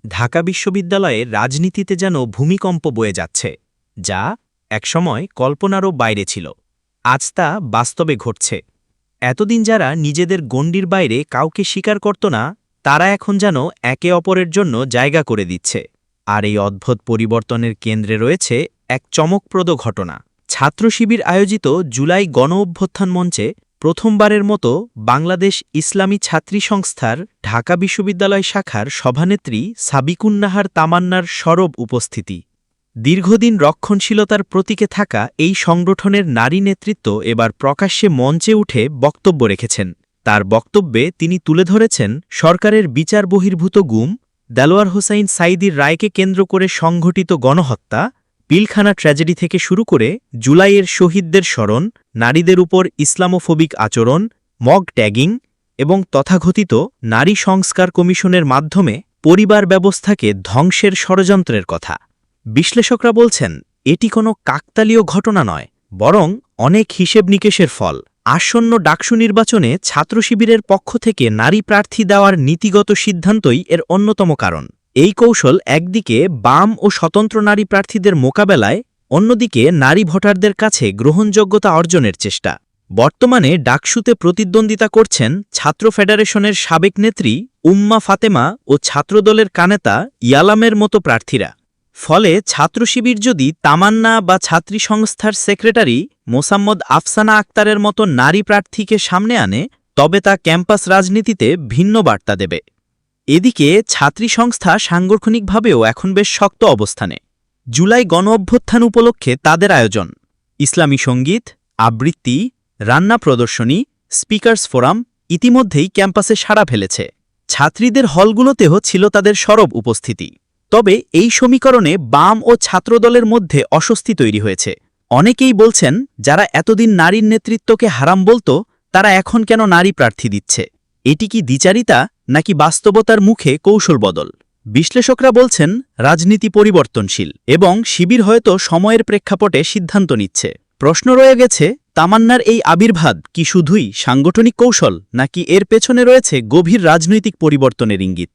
ঢাকা বিশ্ববিদ্যালয়ের রাজনীতিতে যেন ভূমিকম্প বয়ে যাচ্ছে, যা একসময় কল্পনারও বাইরে ছিল। আজ তা বাস্তবে ঘটছে। এতদিন যারা নিজেদের গণ্ডির বাইরে কাউকে স্বীকার করত না, তারা এখন যেন একে অপরের জন্য জায়গা করে দিচ্ছে। আর এই অদ্ভুত পরিবর্তনের কেন্দ্রে রয়েছে এক চমকপ্রদ ঘটনা। ছাত্র শিবির আয়োজিত জুলাই গণ-অভ্যুত্থান মঞ্চে প্রথমবারের মতো বাংলাদেশ ইসলামী ছাত্রী সংস্থার ঢাকা বিশ্ববিদ্যালয় শাখার সভানেত্রী সাবিকুন্নাহার তামান্নার সরব উপস্থিতি। দীর্ঘদিন রক্ষণশীলতার প্রতীকে থাকা এই সংগঠনের নারী নেতৃত্ব এবার প্রকাশ্যে মঞ্চে উঠে বক্তব্য রেখেছেন। তার বক্তব্যে তিনি তুলে ধরেছেন সরকারের বিচার বহির্ভূত গুম, দেলোয়ার হোসাইন সাঈদীর রায়কে কেন্দ্র করে সংঘটিত গণহত্যা, পিলখানা ট্র্যাজেডি থেকে শুরু করে জুলাইয়ের শহীদদের স্মরণ, নারীদের উপর ইসলামোফোবিক আচরণ, মগ ট্যাগিং এবং তথাকথিত নারী সংস্কার কমিশনের মাধ্যমে পরিবার ব্যবস্থাকে ধ্বংসের ষড়যন্ত্রের কথা। বিশ্লেষকরা বলছেন, এটি কোনো কাকতালীয় ঘটনা নয়, বরং অনেক হিসেব নিকেশের ফল। আসন্ন ডাকসু নির্বাচনে ছাত্র শিবিরের পক্ষ থেকে নারী প্রার্থী দেওয়ার নীতিগত সিদ্ধান্তই এর অন্যতম কারণ। এই কৌশল একদিকে বাম ও স্বতন্ত্র নারী প্রার্থীদের মোকাবেলায়, অন্যদিকে নারী ভোটারদের কাছে গ্রহণযোগ্যতা অর্জনের চেষ্টা। বর্তমানে ডাকসুতে প্রতিদ্বন্দ্বিতা করছেন ছাত্র ফেডারেশনের সাবেক নেত্রী উম্মা ফাতেমা ও ছাত্রদলের কানেতা ইয়ালামের মতো প্রার্থীরা। ফলে ছাত্র শিবির যদি তামান্না বা ছাত্রী সংস্থার সেক্রেটারি মোসাম্মদ আফসানা আক্তারের মতো নারী প্রার্থীকে সামনে আনে, তবে তা ক্যাম্পাস রাজনীতিতে ভিন্ন বার্তা দেবে। এদিকে ছাত্রী সংস্থা সাংগঠনিকভাবেও এখন বেশ শক্ত অবস্থানে। জুলাই গণ-অভ্যুত্থান উপলক্ষে তাদের আয়োজন, ইসলামী সঙ্গীত, আবৃত্তি, রান্না প্রদর্শনী, স্পিকার্স ফোরাম ইতিমধ্যেই ক্যাম্পাসে সাড়া ফেলেছে। ছাত্রীদের হলগুলোতেও ছিল তাদের সরব উপস্থিতি। তবে এই সমীকরণে বাম ও ছাত্রদলের মধ্যে অস্বস্তি তৈরি হয়েছে। অনেকেই বলছেন, যারা এতদিন নারীর নেতৃত্বকে হারাম বলত, তারা এখন কেন নারী প্রার্থী দিচ্ছে? এটি কি দ্বিচারিতা নাকি বাস্তবতার মুখে কৌশল বদল? বিশ্লেষকরা বলছেন, রাজনীতি পরিবর্তনশীল এবং শিবির হয়তো সময়ের প্রেক্ষাপটে সিদ্ধান্ত নিচ্ছে। প্রশ্ন রয়ে গেছে, তামান্নার এই আবির্ভাব কি শুধুই সাংগঠনিক কৌশল, নাকি এর পেছনে রয়েছে গভীর রাজনৈতিক পরিবর্তনের ইঙ্গিত?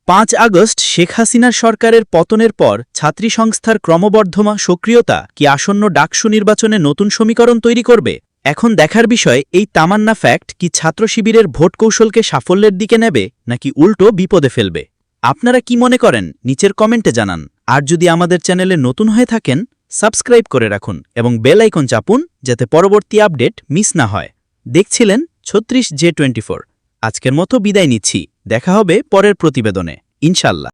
৫ আগস্ট শেখ হাসিনার সরকারের পতনের পর ছাত্রী সংস্থার ক্রমবর্ধমান সক্রিয়তা কি আসন্ন ডাকসু নির্বাচনে নতুন সমীকরণ তৈরি করবে? এখন দেখার বিষয়, এই তামান্না ফ্যাক্ট কি ছাত্র শিবিরের ভোট কৌশলকে সাফল্যের দিকে নেবে নাকি উল্টো বিপদে ফেলবে? আপনারা কি মনে করেন নিচের কমেন্টে জানান। আর যদি আমাদের চ্যানেলে নতুন হয়ে থাকেন, সাবস্ক্রাইব করে রাখুন এবং বেল আইকন চাপুন, যাতে পরবর্তী আপডেট মিস না হয়। দেখছিলেন 36J24। আজকের মতো বিদায় নিচ্ছি। দেখা হবে পরের প্রতিবেদনে, ইনশাল্লাহ।